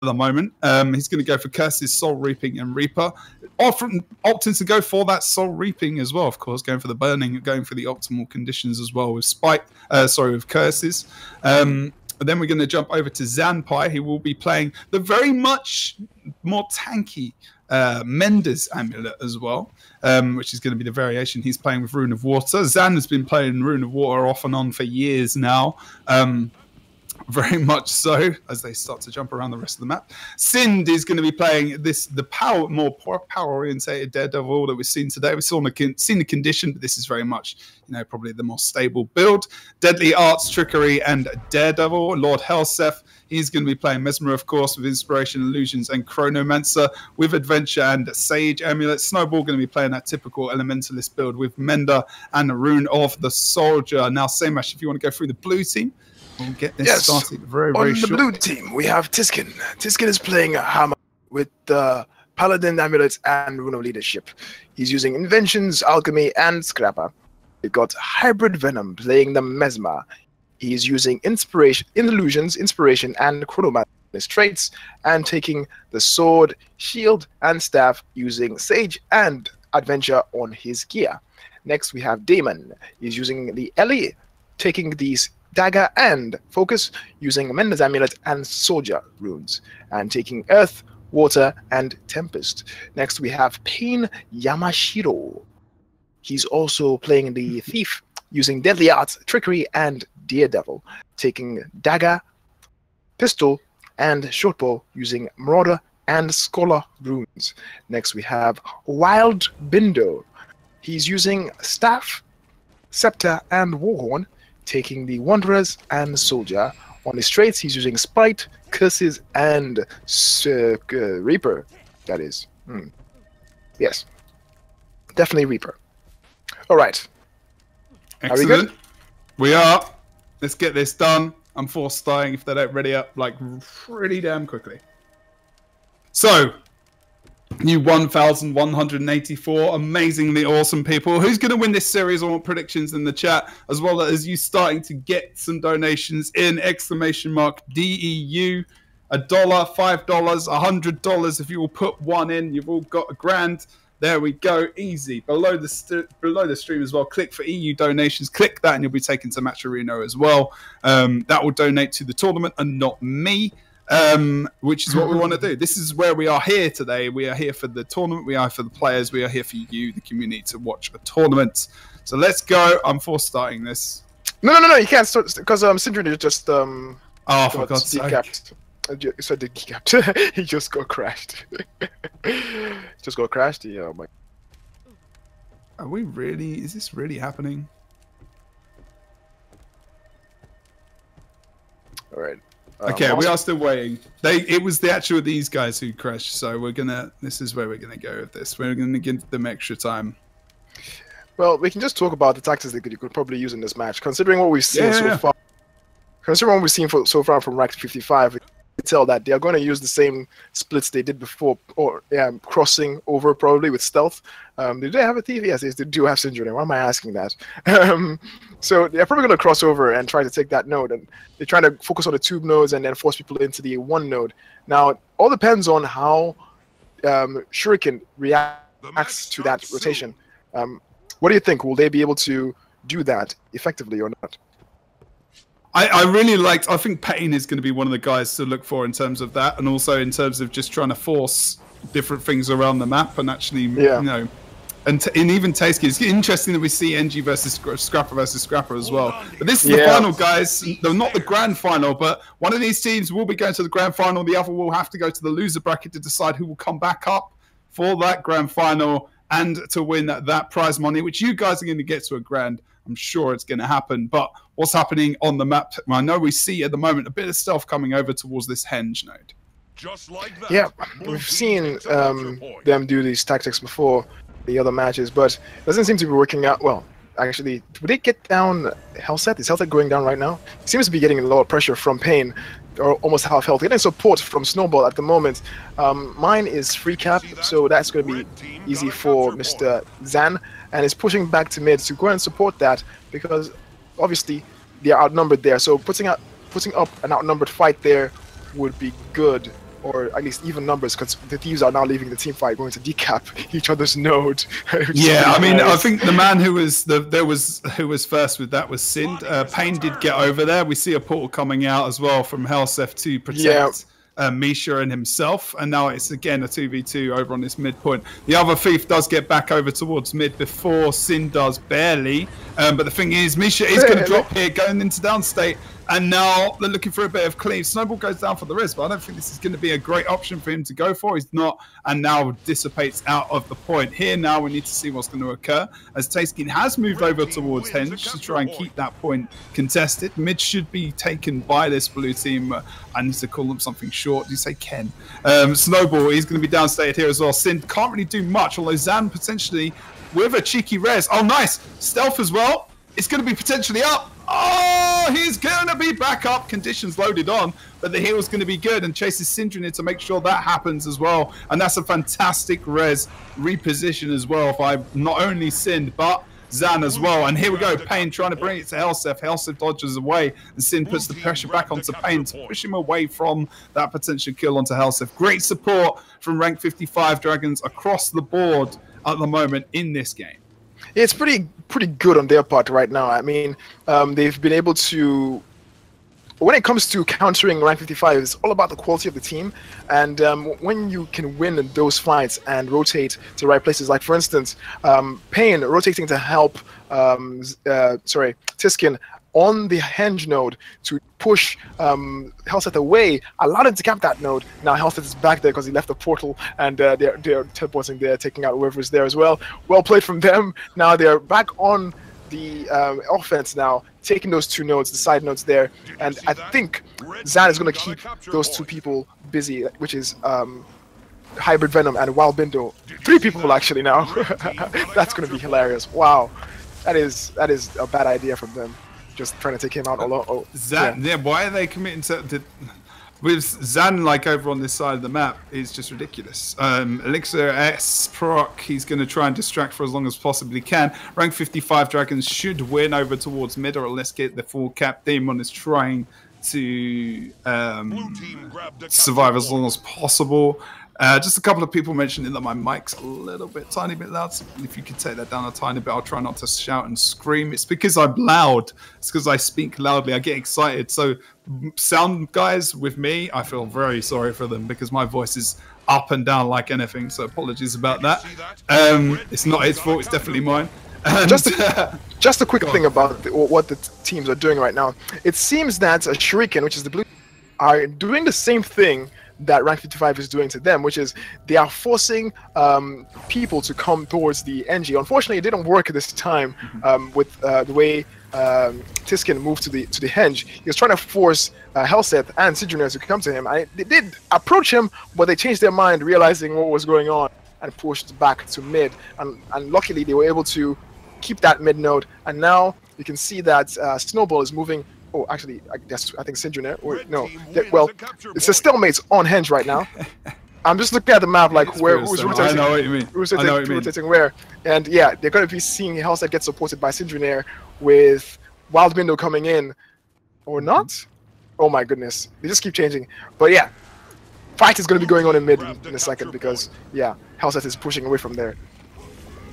the moment. He's going to go for Curses, Soul Reaping, and Reaper. Often opting to go for that Soul Reaping as well, of course, going for the burning, going for the optimal conditions as well with with Curses. Then we're going to jump over to Zanpai. He will be playing the very much more tanky Mender's Amulet as well, which is going to be the variation. He's playing with Rune of Water. Zan has been playing Rune of Water off and on for years now. Very much so, as they start to jump around the rest of the map. Sind is going to be playing the more power-orientated Daredevil that we've seen today. We've seen the condition, but this is very much, probably the more stable build. Deadly Arts, Trickery, and Daredevil. Lord Helseth, he's going to be playing Mesmer, of course, with Inspiration, Illusions, and Chronomancer, with Adventure and Sage Amulet. Snowball going to be playing that typical Elementalist build with Mender and the Rune of the Soldier. Now, Samash, if you want to go through the blue team, we'll get this started very short. On the blue team, we have Tiskin. Tiskin is playing a Hammer with the Paladin Amulets and Rune of Leadership. He's using Inventions, Alchemy, and Scrapper. We've got Hybrid Venom playing the Mesmer. He's using Inspiration, Illusions, Inspiration, and Chronomancer traits, and taking the Sword, Shield, and Staff using Sage and Adventure on his gear. Next, we have Damon. He's using the Ellie, taking these Dagger and Focus using Mender's Amulet and Soldier runes, and taking Earth, Water, and Tempest. Next we have Pain Yamashiro. He's also playing the Thief using Deadly Arts, Trickery, and Daredevil, taking Dagger, Pistol, and Shortbow using Marauder and Scholar runes. Next we have Wild Bindo. He's using Staff, Scepter, and Warhorn, taking the Wanderers and Soldier. On his traits, he's using Spite, Curses, and Reaper. That is. Yes. Definitely Reaper. All right. Excellent. Are we good? We are. Let's get this done. I'm force dying if they don't ready up pretty damn quickly. So, you 1,184 amazingly awesome people. Who's going to win this series? I want predictions in the chat, as well as you starting to get some donations in. !DEU. $1, $5, $100. If you will put one in, you've all got $1,000. There we go. Easy. Below the stream as well, click for EU donations. Click that and you'll be taken to Matcherino as well. That will donate to the tournament and not me. Which is what we want to do. This is where we are here today. We are here for the tournament. We are for the players. We are here for you, the community, to watch a tournament. So let's go. I'm force starting this. No. You can't start because Syndrome just for God's sake. So the decapped. He just got crashed. Yeah, my. Are we really? Is this really happening? All right. Okay, we are still waiting. It was the actual these guys who crashed, so we're gonna. This is where we're gonna go with this. We're gonna give them extra time. Well, we can just talk about the tactics that you could probably use in this match, considering what we've seen so far. Considering what we've seen so far from Rack 55, we can tell that they are going to use the same splits they did before, or crossing over probably with stealth. Do they have a thief? Yes, they do have Syndrome. Why am I asking that? So they're probably going to cross over and try to take that node, and they're trying to focus on the tube nodes and then force people into the one node. Now, it all depends on how Shuriken reacts to that rotation. What do you think? Will they be able to do that effectively or not? I really liked. I think Payne is going to be one of the guys to look for in terms of that, and also in terms of just trying to force different things around the map and actually, and even Tasky. It's interesting that we see NG versus Scrapper as well. But this is the final, guys. They're not the grand final, but one of these teams will be going to the grand final. The other will have to go to the loser bracket to decide who will come back up for that grand final and to win that prize money, which you guys are going to get to $1,000. I'm sure it's going to happen. But what's happening on the map? I know we see at the moment a bit of stealth coming over towards this henge node. Just like that. Yeah, we've seen them do these tactics before the other matches, but it doesn't seem to be working out well. Actually, would they get down Helseth? Is Helseth going down right now? He seems to be getting a lot of pressure from Pain, or almost half health. Getting support from Snowball at the moment. Mine is free cap, so that's going to be easy for Mr. Zan, and is pushing back to mid to go and support that, because obviously they are outnumbered there. So putting up an outnumbered fight there would be good or at least even numbers, because the thieves are now leaving the team fight, going to decap each other's node. Yeah, I mean, I think the man who was who was first with that was Sind. Payne did get over there. We see a portal coming out as well from Helseth to protect Misha and himself, and now it's again a 2v2 over on this midpoint. The other thief does get back over towards mid before Sin does, barely, but the thing is, Misha is going to drop here going into downstate, and now they're looking for a bit of cleave. Snowball goes down for the res, but I don't think this is going to be a great option for him to go for. He's not, and now dissipates out of the point. Here now we need to see what's going to occur, as Tayskin has moved over towards Henge to try and keep that point contested. Mid should be taken by this blue team. I need to call them something short. Do you say Ken? Snowball, he's going to be downstated here as well. Sin can't really do much, although Zan potentially with a cheeky res. Oh, nice. Stealth as well. It's going to be potentially up. Oh, he's going to be back up. Conditions loaded on, but the heal's going to be good, and chases Syndra to make sure that happens as well. And that's a fantastic res reposition as well by not only Sind, but Zan as well. And here we go, Payne trying to bring it to Helseth. Helseth dodges away, and Sin puts the pressure back onto Payne to push him away from that potential kill onto Helseth. Great support from rank 55 Dragons across the board at the moment in this game. It's pretty good on their part right now. I mean, they've been able to, when it comes to countering rank 55, it's all about the quality of the team. And when you can win those fights and rotate to the right places, like for instance, Payne rotating to help Tiskin on the Henge node to push Helseth away, allowed him to cap that node. Now Helseth is back there because he left the portal, and they're teleporting there, taking out whoever's there as well. Well played from them. Now they're back on the offense now, taking those two nodes, the side nodes there, and I think Zan is going to keep those two people busy, which is Hybrid Venom and Wild Bindo. 3 people actually now. That's going to be hilarious. Wow, that is a bad idea from them. Just trying to take him out alone. Oh, Zan, yeah. Why are they committing to with Zan like over on this side of the map is just ridiculous. Elixir S proc, he's going to try and distract for as long as possibly can. Rank 55 Dragons should win over towards mid, or let's get the full cap. Demon is trying to survive as long as possible. Just a couple of people mentioning that my mic's a little bit, tiny bit loud. So if you could take that down a tiny bit, I'll try not to shout and scream. It's because I'm loud. It's because I speak loudly. I get excited. So sound guys with me, I feel very sorry for them because my voice is up and down like anything. So apologies about that. It's not his fault. It's definitely mine. And, just a quick thing about what the teams are doing right now. It seems that Struiken, which is the blue, are doing the same thing that rank 55 is doing to them, which is they are forcing people to come towards the NG. Unfortunately, it didn't work this time with the way Tiskin moved to the Henge. He was trying to force Helseth and Sidrunir to come to him. They did approach him, but they changed their mind, realizing what was going on, and pushed back to mid. And luckily, they were able to keep that mid node. And now you can see that Snowball is moving. Oh, actually, I think Sidrunir. No, well, it's a stalemate on Henge right now. I'm just looking at the map, like who's rotating. I know what you mean. Who's rotating where? And yeah, they're going to be seeing Helseth get supported by Sidrunir with Wild Bindo coming in, or not? Oh my goodness, they just keep changing. But yeah, fight is going to be going on in mid in a second because yeah, Helseth is pushing away from there.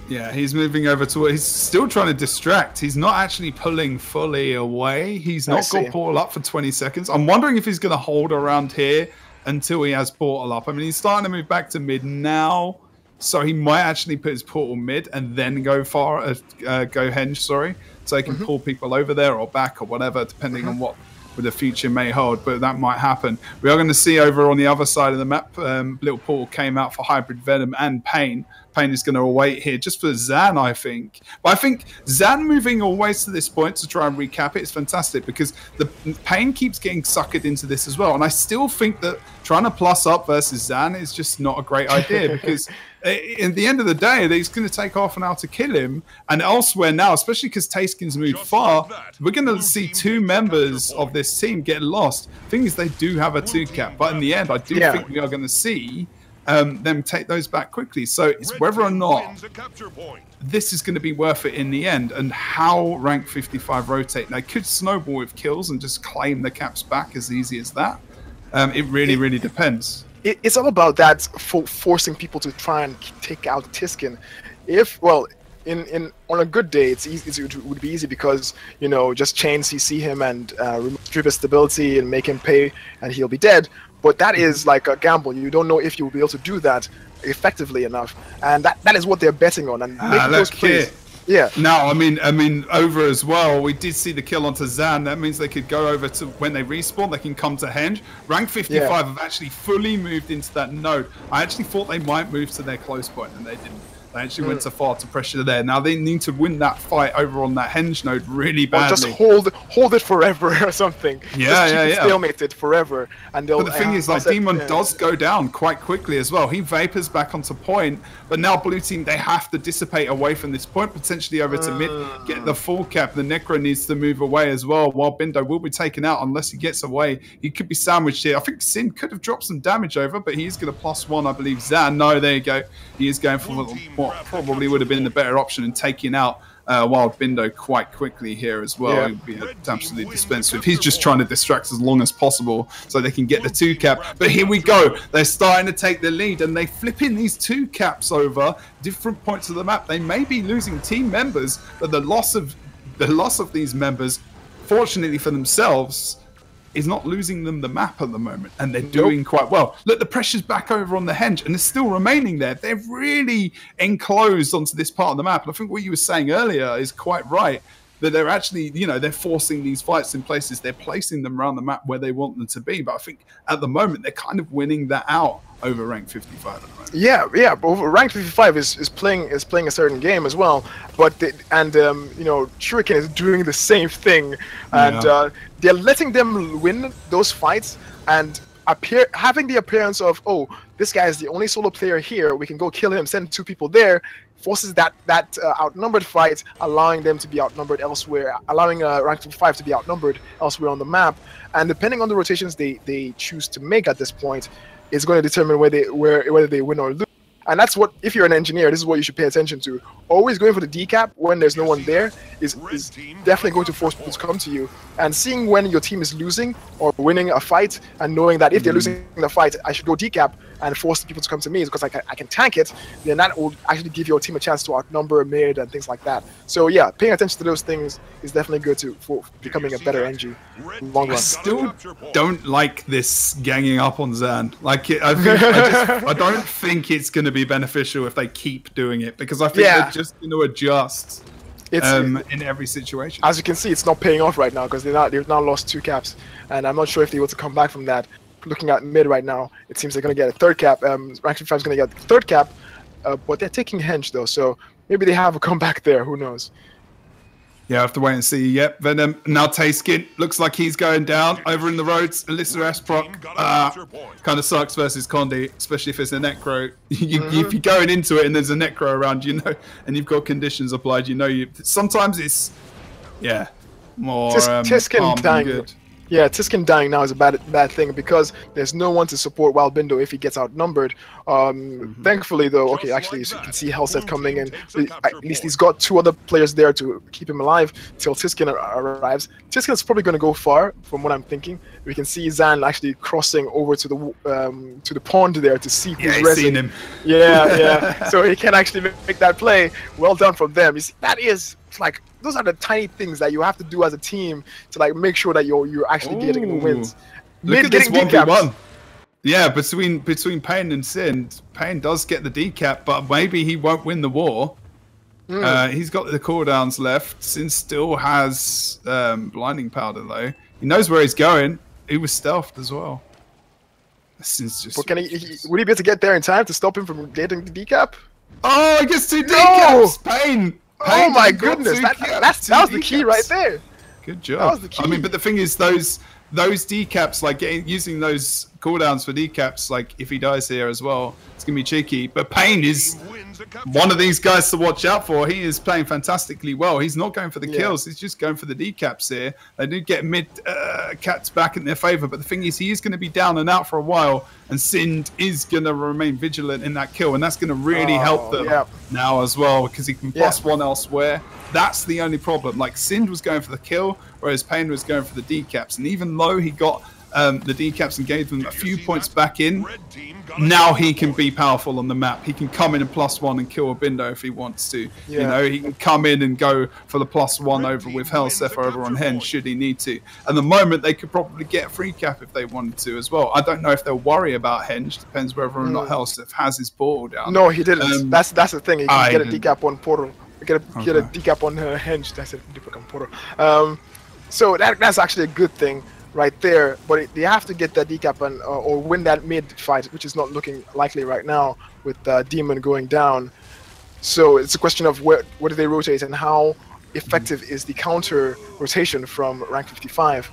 Yeah, he's moving over to. He's still trying to distract. He's not actually pulling fully away. He's not got portal up for 20 seconds. I'm wondering if he's going to hold around here until he has portal up. I mean, he's starting to move back to mid now, so he might actually put his portal mid and then go Henge, sorry, so he can pull people over there or back or whatever, depending on what the future may hold. But that might happen. We are going to see over on the other side of the map, little portal came out for Hybrid Venom and Payne. Payne is going to await here just for Zan, I think. But I think Zan moving always to this point to try and recap it is fantastic because the Payne keeps getting suckered into this as well. And I still think that trying to plus up versus Zan is just not a great idea because in the end of the day, he's going to take half an hour to kill him. And elsewhere now, especially because Tayskin's moved far, we're going to see 2 members of this team get lost. The thing is, they do have a 2-cap. But in the end, I do think we are going to see them take those back quickly. So it's whether or not this is going to be worth it in the end and how rank 55 rotate. They could snowball with kills and just claim the caps back as easy as that. It really depends. it's all about that forcing people to try and take out Tiskin. If well, on a good day, it's easy. It would be easy because just chain CC him and strip his stability and make him pay, and he'll be dead. But that is like a gamble. You don't know if you'll be able to do that effectively enough, and that is what they're betting on. And making those plays. Yeah. No, I mean, over as well. We did see the kill onto Zan. That means they could go over to when they respawn. They can come to Henge. Rank 55 have actually fully moved into that node. I actually thought they might move to their close point, and they didn't. They actually went so far to pressure there. Now they need to win that fight over on that Henge node really badly. Or just hold it forever or something. Just stalemate it forever. And they'll, but the thing is, like, Demon does go down quite quickly as well. He vapors back onto point, but now blue team, they have to dissipate away from this point, potentially over to mid, get the full cap. The Necro needs to move away as well, while Bindo will be taken out unless he gets away. He could be sandwiched here. I think Sin could have dropped some damage over, but he's going to +1, I believe. Zan, no, there you go. He is going for what probably would have been the better option and taking out Wild Bindo quite quickly here as well. He'd be absolutely dispensed with. He's just trying to distract as long as possible so they can get the 2 cap. But here we go. They're starting to take the lead, and they flip in these 2 caps over different points of the map. They may be losing team members, but the loss of these members, fortunately for themselves, is not losing them the map at the moment, and they're doing quite well. Look, the pressure's back over on the Henge, and they're still remaining there. They're really enclosed onto this part of the map. And I think what you were saying earlier is quite right, that they're actually, they're forcing these fights in places. They're placing them around the map where they want them to be. But I think at the moment, they're kind of winning that out over rank 55 at the moment. Yeah, but over rank 55 is playing a certain game as well. But Struiken is doing the same thing, and they're letting them win those fights and having the appearance of, oh, this guy is the only solo player here. We can go kill him, send 2 people there. Forces that outnumbered fight, allowing them to be outnumbered elsewhere, allowing rank 55 to be outnumbered elsewhere on the map. And depending on the rotations they choose to make at this point, is going to determine whether they win or lose. And that's what, if you're an engineer, this is what you should pay attention to. Always going for the decap when there's no one there is definitely going to force people to come to you. And seeing when your team is losing or winning a fight, and knowing that if they're losing the fight, I should go decap and force people to come to me because I can tank it, then that will actually give your team a chance to outnumber mid and things like that. So yeah, paying attention to those things is definitely good for becoming a better NG in the long run. I still don't like this ganging up on Zan. Like, I don't think it's going to be beneficial if they keep doing it, because I think they're just going to adjust in every situation. As you can see, it's not paying off right now because they've now lost 2 caps, and I'm not sure if they were to come back from that. Looking at mid right now, it seems they're going to get a 3rd cap. Rank 55 is going to get the 3rd cap, but they're taking Henge though, so maybe they have a comeback there. Who knows? Yeah, I have to wait and see. Yep, Venom. Now Tayskin looks like he's going down over in the roads. Alyssa Asproc kind of sucks versus Condi, especially if it's a Necro. If you're going into it and there's a Necro around, and you've got conditions applied, sometimes it's, more Tiskin dying. Good. Yeah, Tiskin dying now is a bad thing because there's no one to support Wild Bindo if he gets outnumbered. Thankfully, though, okay, actually, so you can see Hellset coming in. At least he's got 2 other players there to keep him alive till Tiskin arrives. Tiskin's probably going to go far, from what I'm thinking. We can see Zan actually crossing over to the pond there to see who's resin. Seen him. Yeah. So he can actually make that play. Well done from them. You see, that is like, those are the tiny things that you have to do as a team to like make sure that you're actually getting the wins. Look at this 1v1. Yeah, between Payne and Sin, Payne does get the decap, but maybe he won't win the war. He's got the cooldowns left. Sin still has blinding powder though. He knows where he's going. He was stealthed as well. Sin's just. But would he be able to get there in time to stop him from getting the decap? Oh, he gets 2 decaps. Payne. Oh my goodness, that was the key right there. Good job. That was the key. I mean, but the thing is, those decaps, like using those cooldowns for decaps, like if he dies here as well, it's gonna be cheeky. But Payne is one of these guys to watch out for. He is playing fantastically well. He's not going for the kills. He's just going for the decaps here. They do get mid cats back in their favor, but the thing is, he is going to be down and out for a while, and Sind is going to remain vigilant in that kill, and that's going to really help them now as well, because he can +1 elsewhere. That's the only problem. Like, Sind was going for the kill, whereas Payne was going for the decaps, and even though he got the decaps and gave them a few points back in, now he can be powerful on the map. He can come in and +1 and kill a Bindo if he wants to. Yeah. You know, he can come in and go for the +1 over with Helseth over on Henge should he need to. At the moment, they could probably get a free cap if they wanted to as well. I don't know if they'll worry about Henge. Depends whether or not Helseth has his portal down. No, he didn't. That's the thing. He can get a decap on portal. Get a decap on Henge. That's a decap on portal. So that's actually a good thing right there. But they have to get that decap and or win that mid fight, which is not looking likely right now with Demon going down. So it's a question of what do they rotate and how effective is the counter rotation from rank 55.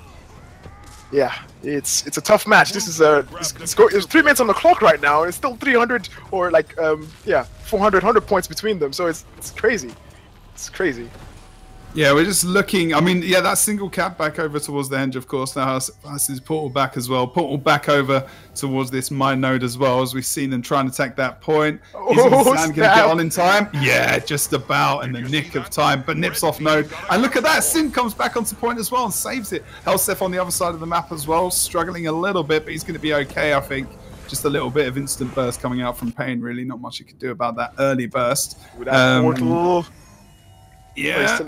Yeah, it's a tough match. This is there's 3 minutes on the clock right now. It's still 300 or like 400 points between them. So it's crazy. It's crazy. Yeah, we're just looking. I mean, yeah, that single cap back over towards the Henge, of course, now has his portal back as well. Portal back over towards this mine node as well, as we've seen them trying to attack that point. Is Sand going to get on in time? Yeah, just about in the nick of time, but nips off node. And look at that, Sin comes back onto point as well and saves it. Helseth on the other side of the map as well, struggling a little bit, but he's going to be okay, I think. Just a little bit of instant burst coming out from Pain, really. Not much you can do about that early burst. Portal. Yeah.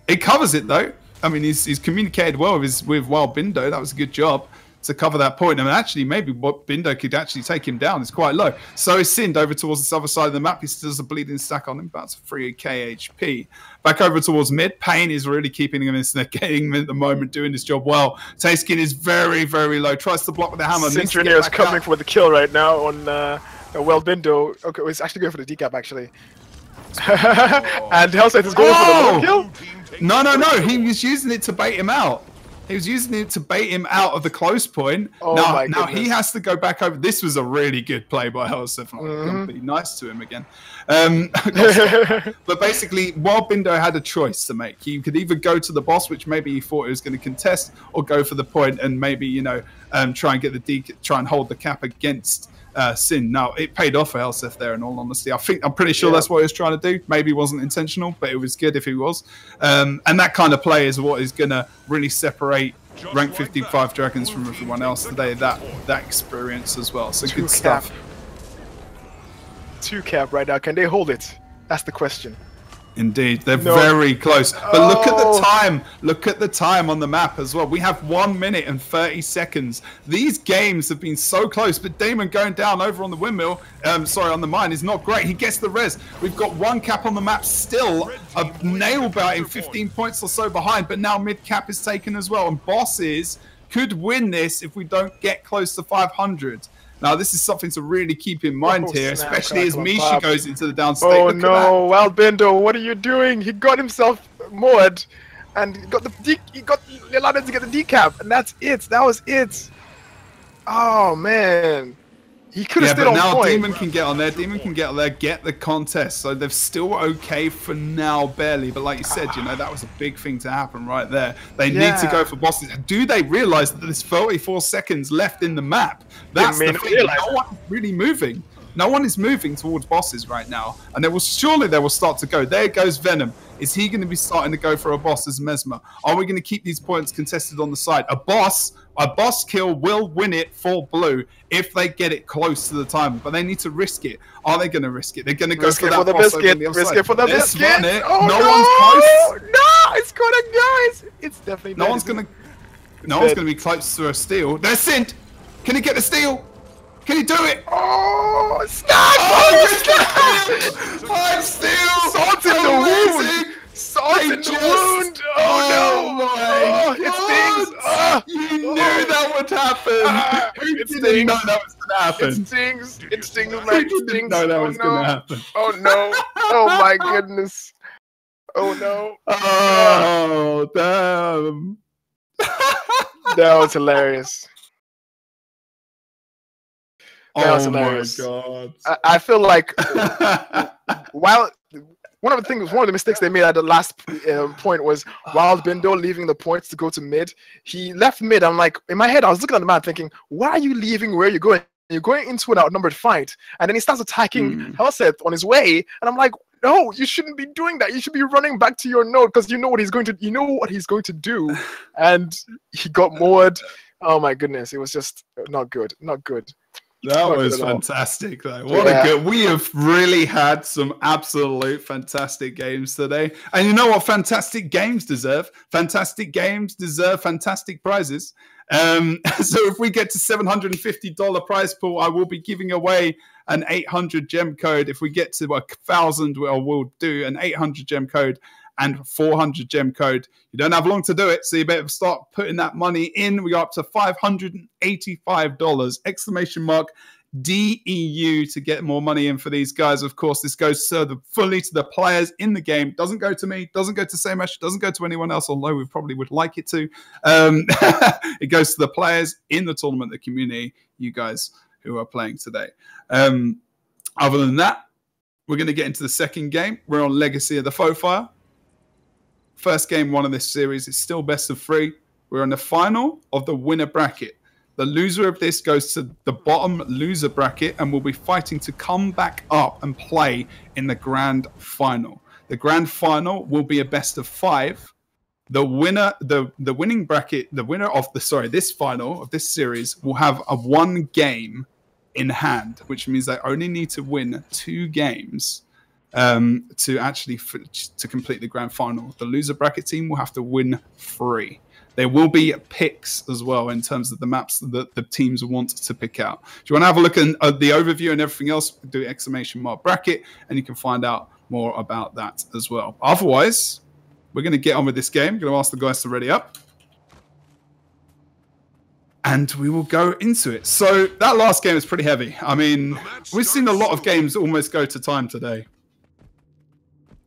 It covers it though. I mean, he's communicated well with Wild Bindo. That was a good job to cover that point. I mean, actually, maybe what Bindo could actually take him down is quite low. So is Sind over towards this other side of the map. He still has a bleeding stack on him, about 3k HP. Back over towards mid. Pain is really keeping him in there, getting him at the moment, doing his job well. Tayskin is very, very low. Tries to block with the hammer. Sintranier is coming for the kill right now on Wild Bindo. Okay, he's actually going for the decap actually. And Helseth is going for the kill. No. He was using it to bait him out. He was using it to bait him out of the close point. Oh now he has to go back over. This was a really good play by Helseth. I'm going to be nice to him again. But basically, Wild Bindo had a choice to make. He could either go to the boss, which maybe he thought he was going to contest, or go for the point and maybe try and get try and hold the cap against Sin. Now, it paid off for Helseth there, in all honesty. I'm pretty sure that's what he was trying to do. Maybe it wasn't intentional, but it was good if he was. And that kind of play is what is going to really separate rank 55 Dragons from everyone else today. That experience as well. So good stuff. 2 cap right now. Can they hold it? That's the question. Indeed, they're very close. But look at the time. Look at the time on the map as well. We have 1 minute and 30 seconds. These games have been so close, but Damon going down over on the windmill, on the mine, is not great. He gets the res. We've got 1 cap on the map still, a nail biting 15 points or so behind, but now mid cap is taken as well. And Bosses could win this if we don't get close to 500. Now, this is something to really keep in mind here, especially as Misha goes into the downstate. Oh no, Wild Bindo, what are you doing? He got himself moored and got allowed him to get the decap, and that's it. That was it. Oh man. He could have stayed on point. Yeah, but now Demon can get on there. Demon can get on there, get the contest. So they're still okay for now, barely. But like you said, that was a big thing to happen right there. They need to go for bosses. Do they realize that there's 34 seconds left in the map? That's the thing. No one's really moving. No one is moving towards bosses right now. And surely they will start to go. There goes Venom. Is he going to be starting to go for a boss as Mesmer? Are we going to keep these points contested on the side? A boss kill will win it for blue if they get it close to the time, but they need to risk it. Are they going to risk it? They're going to go for that boss over on the other side. Risk it for the biscuit. Oh, no one's close. No, it's gonna, guys. It's definitely no one's going to be close to a steal. There's Sint. Can he get the steal? Can he do it? Oh, snap! I'm still salt in the wound. Salt in the wound. Oh no! It stings. You knew that would happen. Who didn't know that was going to happen? It stings. It stings, man. Who didn't know that was going to happen? Oh no! Oh my goodness! Oh no! Oh damn! That was hilarious. Oh my god! I feel like while one of the mistakes they made at the last point was Wild Bindo leaving the points to go to mid. He left mid. I'm like, in my head, I was looking at the map thinking, why are you leaving? Where are you going? You're going into an outnumbered fight, and then he starts attacking Helseth on his way, and I'm like, no, you shouldn't be doing that. You should be running back to your node because you know what he's going to do. And he got moored. Oh my goodness, it was just not good. Not good. That Not was good at all. fantastic, though. What a good... We have really had some absolute fantastic games today. And you know what fantastic games deserve? Fantastic games deserve fantastic prizes. So if we get to $750 prize pool, I will be giving away an 800 gem code. If we get to 1,000, we'll do an 800 gem code and 400 gem code. You don't have long to do it, so you better start putting that money in. We got up to $585! Exclamation mark DEU to get more money in for these guys. Of course, this goes fully to the players in the game. Doesn't go to me, doesn't go to Samash, doesn't go to anyone else, although we probably would like it to. It goes to the players in the tournament, the community, you guys who are playing today. Other than that, we're going to get into the second game. We're on Legacy of the Fofire. First game one of this series is still best of 3. We're in the final of the winner bracket. The loser of this goes to the bottom loser bracket and will be fighting to come back up and play in the grand final. The grand final will be a best of 5. The winner, the winning bracket, the winner of this final of this series will have a 1 game in hand, which means they only need to win 2 games to actually to complete the grand final. The loser bracket team will have to win 3. There will be picks as well in terms of the maps that the teams want to pick out. If you want to have a look at the overview and everything else, do exclamation mark bracket, and you can find out more about that as well. Otherwise, we're going to get on with this game. I'm going to ask the guys to ready up. And we will go into it. So that last game is pretty heavy. I mean, we've seen a lot of games almost go to time today.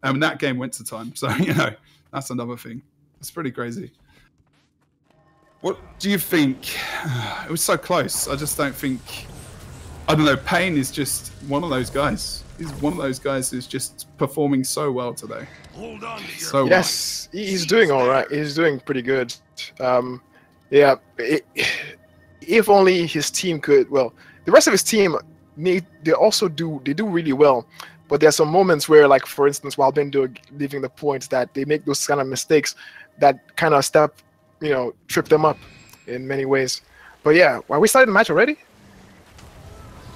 And that game went to time. So, you know, that's another thing. It's pretty crazy. What do you think? It was so close. I just don't think... I don't know. Payne is just one of those guys. He's one of those guys who's just performing so well today. Hold on to your So Yes, he's doing all right. He's doing pretty good. Yeah, if only his team could... Well, the rest of his team, they do really well. But there are some moments where, like, for instance, while Bendo leaving the point, that they make those kind of mistakes that kind of trip them up in many ways. But yeah, are we starting the match already?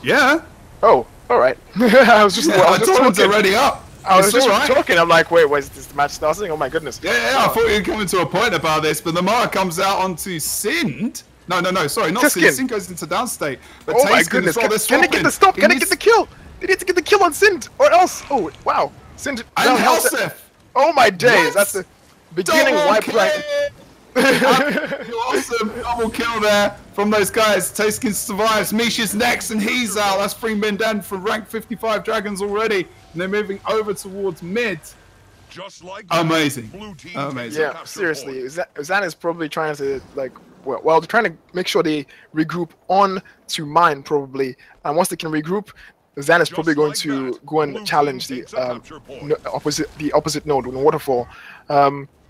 Yeah. Oh, all right. I was just already up. I was just talking. I'm like, wait, is this the match starting? Oh my goodness. Yeah, I thought you were coming to a point about this, but the Mara comes out onto Sind. No, sorry, not Sind. Sind goes into downstate. But oh my goodness. Can they get the stop? Can they get the kill? They need to get the kill on Sind, or else. Oh, wow. Sind. And Helseth. Oh my days. What? That's the beginning wipe right. Awesome. Double kill there from those guys. Taskin survives. Misha's next, and he's out. That's 3 men down from rank 55 Dragons already. And they're moving over towards mid. Just like amazing. Blue team Amazing. Yeah, seriously. Zan is probably trying to, like, well, they're trying to make sure they regroup on to mine, probably. And once they can regroup, Zan is probably going to go and challenge the opposite node in Waterfall.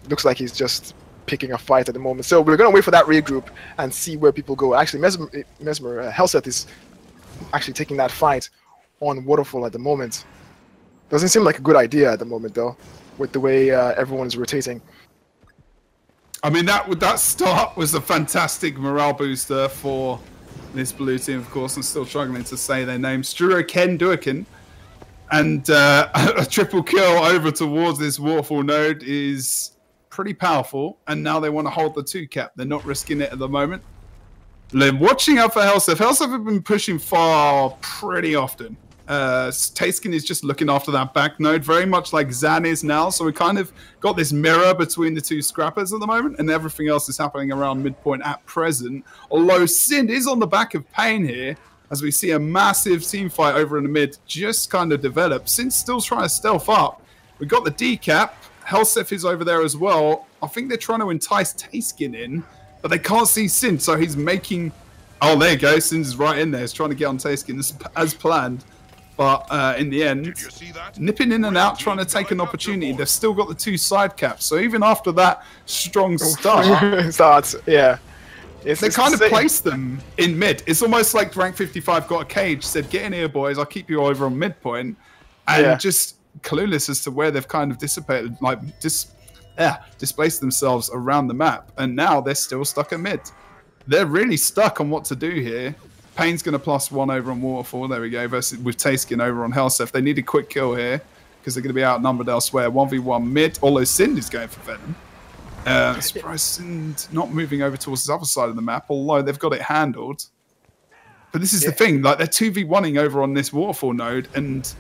Looks like he's just picking a fight at the moment. So we're going to wait for that regroup and see where people go. Actually, Helseth is actually taking that fight on Waterfall at the moment. Doesn't seem like a good idea at the moment, though, with the way everyone's rotating. I mean, that start was a fantastic morale booster for this blue team, of course. I'm still struggling to say their name. Struikenduiken. And a triple kill over towards this Waterfall node is pretty powerful. And now they want to hold the 2 cap. They're not risking it at the moment. They're watching out for Helseth. Helseth have been pushing far pretty often. Taskin is just looking after that back node, very much like Zan is now. So we kind of got this mirror between the 2 scrappers at the moment, and everything else is happening around midpoint at present. Although Sind is on the back of Payne here, as we see a massive team fight over in the mid just kind of develop. Sind's still trying to stealth up. We got the decap. Helseth is over there as well. I think they're trying to entice Taskin in, but they can't see Sind, so he's making... Oh, there you go. Sind's right in there. He's trying to get on Taskin as planned. But in the end, nipping in and out, trying to take an opportunity. They've still got the 2 side caps. So even after that strong start, yeah, they kind of placed them in mid. It's almost like rank 55 got a cage, said, get in here, boys. I'll keep you over on midpoint. And just clueless as to where they've kind of dissipated, like displaced themselves around the map. And now they're still stuck at mid. they're really stuck on what to do here. Payne's going to +1 over on Waterfall. There we go. Versus with Taskin over on Helsef. They need a quick kill here because they're going to be outnumbered elsewhere. 1v1 mid. Although Sind is going for Venom. Surprised Sind not moving over towards the other side of the map. Although they've got it handled. But this is the thing. Like they're 2v1ing over on this Waterfall node, and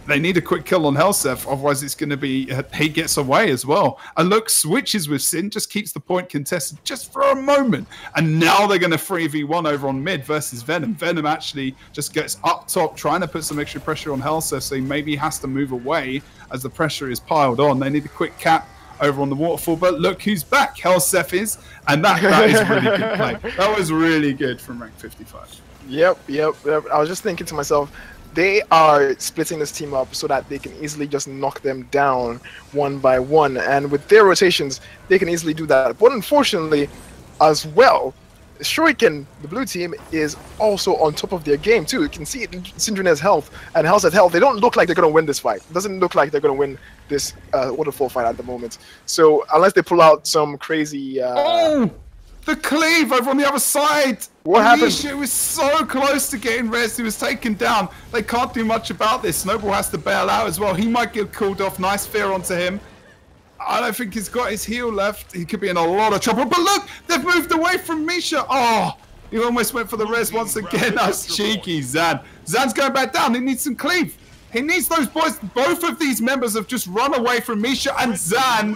they need a quick kill on Helsef, otherwise it's going to be he gets away as well. And look, switches with Sin, just keeps the point contested just for a moment. And now they're going to 3v1 over on mid versus Venom. Venom actually just gets up top, trying to put some extra pressure on Helsef, so he maybe has to move away as the pressure is piled on. They need a quick cap over on the Waterfall, but look who's back. Helsef is, and that is really good play. That was really good from rank 55. Yep. I was just thinking to myself, they are splitting this team up so that they can easily just knock them down one by one. And with their rotations, they can easily do that. But unfortunately, as well, Struiken, the blue team, is also on top of their game too. You can see Syndrene's health and Hell's health. They don't look like they're going to win this fight. It doesn't look like they're going to win this Waterfall fight at the moment. So unless they pull out some crazy... The cleave over on the other side. What happened? Misha was so close to getting res. He was taken down. They can't do much about this. Snowball has to bail out as well. He might get called off. Nice fear onto him. I don't think he's got his heal left. He could be in a lot of trouble. But look, they've moved away from Misha. Oh, he almost went for the res once again. That's cheeky, Zan. Zan's going back down. He needs some cleave. He needs those boys. Both of these members have just run away from Misha and Zan.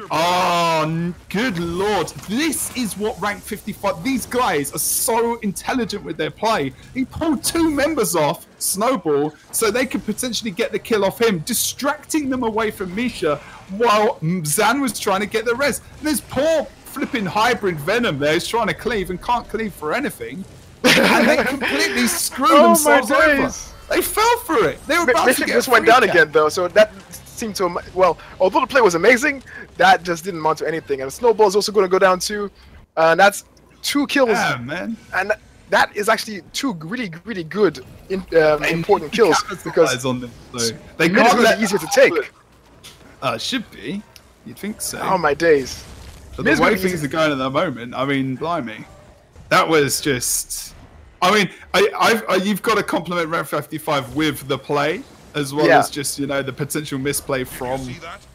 Oh, good lord. This is what rank 55... These guys are so intelligent with their play. He pulled 2 members off Snowball so they could potentially get the kill off him, distracting them away from Misha while Zan was trying to get the res. And this poor flipping hybrid Venom there is trying to cleave and can't cleave for anything. And they completely screwed themselves over. They fell for it. They were about to get just went down again, though, so that seemed to... Well, although the play was amazing, that just didn't amount to anything. And Snowball is also going to go down too. And that's 2 kills. Yeah, man. And that is actually 2 really, really good, important kills. Because on them, so they mid is really easier to take. Should be. You'd think so. Oh, my days. But the way things are going at the moment, I mean, blimey. That was just... I mean, you've got to compliment Rank 55 with the play as well as just, you know, the potential misplay from.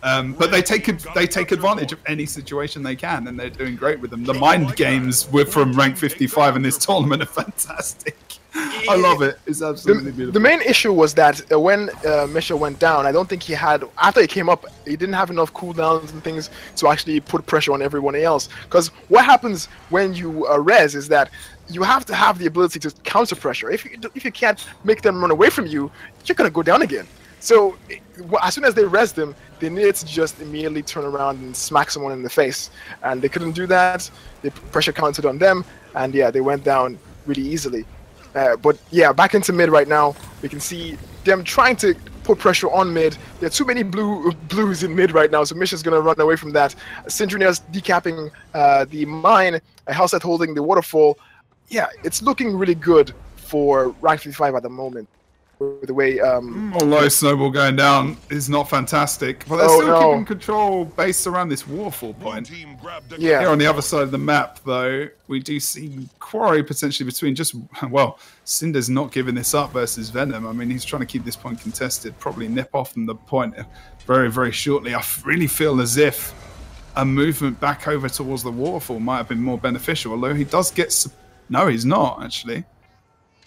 But they take advantage of any situation they can, and they're doing great with them. The mind games from Rank 55 in this tournament are fantastic. I love it. It's absolutely beautiful. The main issue was that when Misha went down, I don't think he had, after he came up, he didn't have enough cooldowns and things to actually put pressure on everyone else. Because what happens when you res is that you have to have the ability to counter pressure. If you can't make them run away from you, you're going to go down again. So as soon as they res them, they needed to just immediately turn around and smack someone in the face. And they couldn't do that. The pressure counted on them. And yeah, they went down really easily. But yeah, back into mid right now. We can see them trying to put pressure on mid. There are too many blues in mid right now, so Misha's going to run away from that. Syndrene's decapping the mine. Hellset holding the waterfall. Yeah, it's looking really good for rank 55 at the moment. The way although Snowball going down is not fantastic, but they're still keeping control based around this waterfall point. Yeah. Here on the other side of the map, though, we do see Quarry potentially between just, well, Cinder's not giving this up versus Venom. I mean, he's trying to keep this point contested, probably nip off from the point very, very shortly. I really feel as if a movement back over towards the waterfall might have been more beneficial, although he does get... No, he's not, actually.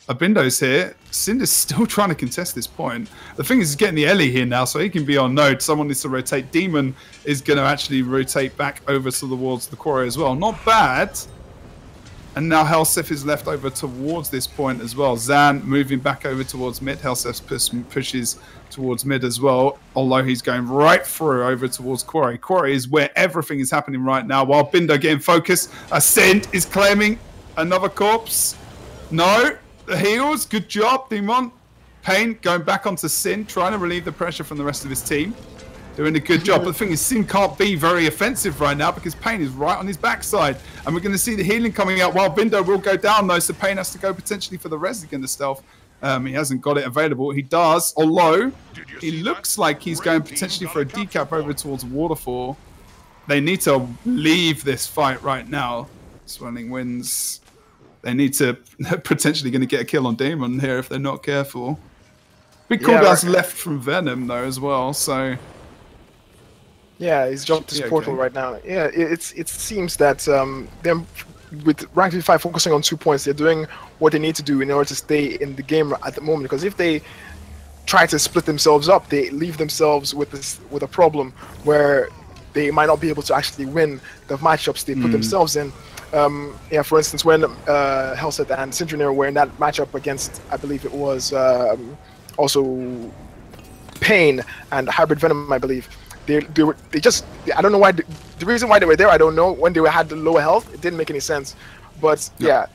Abindo's here. Cinder's still trying to contest this point. The thing is, he's getting the Ellie here now, so he can be on node. Someone needs to rotate. Demon is going to actually rotate back over towards the quarry as well. Not bad. And now Helsef is left over towards this point as well. Zan moving back over towards mid. Helsef pushes towards mid as well, although he's going right through over towards Quarry. Quarry is where everything is happening right now, while Bindo getting focused. Ascent is claiming another corpse. No. The heals, good job, Demon. Payne going back onto Sin, trying to relieve the pressure from the rest of his team. Doing a good job. But the thing is, Sin can't be very offensive right now because Payne is right on his backside. And we're going to see the healing coming out while Bindo will go down though, so Payne has to go potentially for the res again, the stealth. He hasn't got it available. He does, although it looks like he's going potentially for a decap over towards Waterfall. They need to leave this fight right now. Swelling Winds. They need to potentially going to get a kill on Demon here if they're not careful. Big cooldowns left from Venom though as well, so yeah, he's jumped his portal right now. Yeah, it seems that them with rank 55 focusing on 2 points, they're doing what they need to do in order to stay in the game at the moment. Because if they try to split themselves up, they leave themselves with a problem where they might not be able to actually win the matchups they put themselves in. Yeah, for instance, when Hellset and Syndrome were in that matchup against, I believe it was also Pain and Hybrid Venom, I believe. They just, I don't know why, the reason why they were there, I don't know. When they had the lower health, it didn't make any sense. But yeah,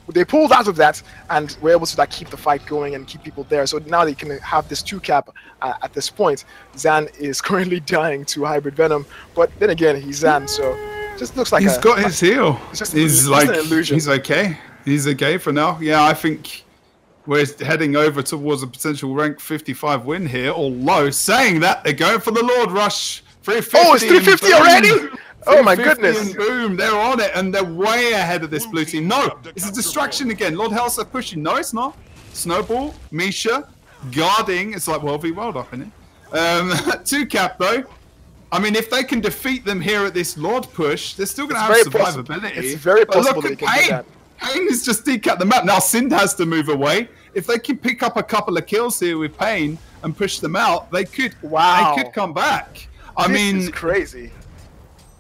they pulled out of that and were able to like keep the fight going and keep people there. So now they can have this 2-cap at this point. Zan is currently dying to Hybrid Venom, but then again, he's Zan, so just looks like he's got his heal. He's like an illusion. He's okay. He's okay for now. Yeah, I think we're heading over towards a potential rank 55 win here. Although saying that, they're going for the Lord Rush. 350. Oh, it's 350 already? Oh my goodness! And boom, they're on it, and they're way ahead of this blue team. No, it's a distraction again. Lord Hellset pushing. No, it's not. Snowball, Misha, guarding. It's like World v World up in it. 2-cap though. I mean, if they can defeat them here at this Lord push, they're still going to have survivability. It's very possible look they at can do that. Pain is just decapped the map. Now Sind has to move away. If they can pick up a couple of kills here with Pain and push them out, they could. Wow. They could come back. I mean, this is crazy.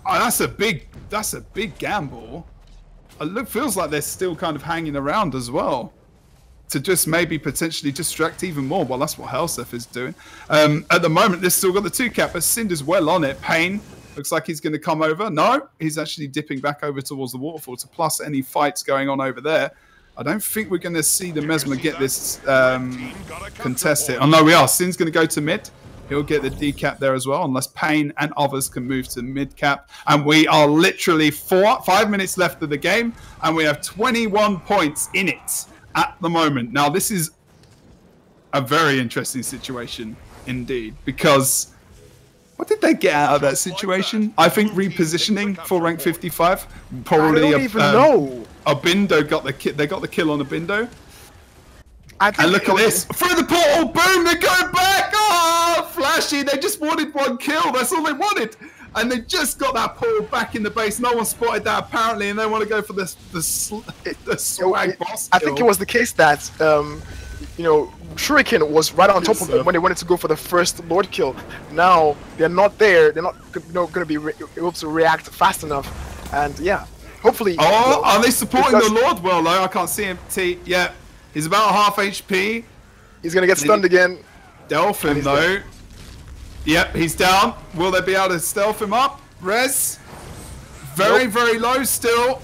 Oh, that's a big gamble. It feels like they're still kind of hanging around as well to just maybe potentially distract even more. Well, that's what Hellseth is doing. At the moment, they've still got the 2-cap, but Cinder's well on it. Pain looks like he's going to come over. No, he's actually dipping back over towards the waterfall to plus any fights going on over there. I don't think we're going to see the Mesmer get this contest here. Oh, no, we are. Sin's going to go to mid. He'll get the decap there as well, unless Pain and others can move to mid-cap. And we are literally 5 minutes left of the game, and we have 21 points in it at the moment. Now, this is a very interesting situation indeed, because what did they get out of that situation? I think repositioning for rank 55. Probably I don't even know. Abindo got the they got the kill on Abindo. And look at this. Through the portal, boom, they go back. Oh, flashy. They just wanted one kill. That's all they wanted. And they just got that portal back in the base. No one spotted that, apparently, and they want to go for the swag boss kill. I think it was the case that, you know, Struikenduiken was right on top of them when they wanted to go for the first Lord kill. Now, they're not there. They're not going to be able to react fast enough. And, yeah, hopefully... Oh, are they supporting the Lord well, though? I can't see him. Yeah. He's about half HP. He's going to get stunned again. Stealth him, though. Yep, he's down. Will they be able to stealth him up? Res. Very, very low still.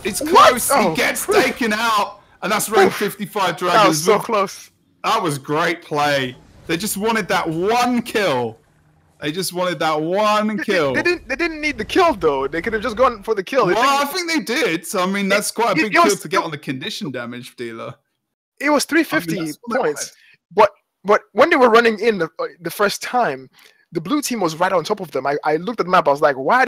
It's close. Oh, he gets taken out. And that's rank 55 Dragons. That was so close. That was great play. They just wanted that one kill. They just wanted that one kill. They didn't need the kill, though. They could have just gone for the kill. Well, I think they did. So, I mean, that's quite a big kill to get on the condition damage dealer. It was 350 points, but when they were running in the first time, the blue team was right on top of them. I looked at the map. I was like, why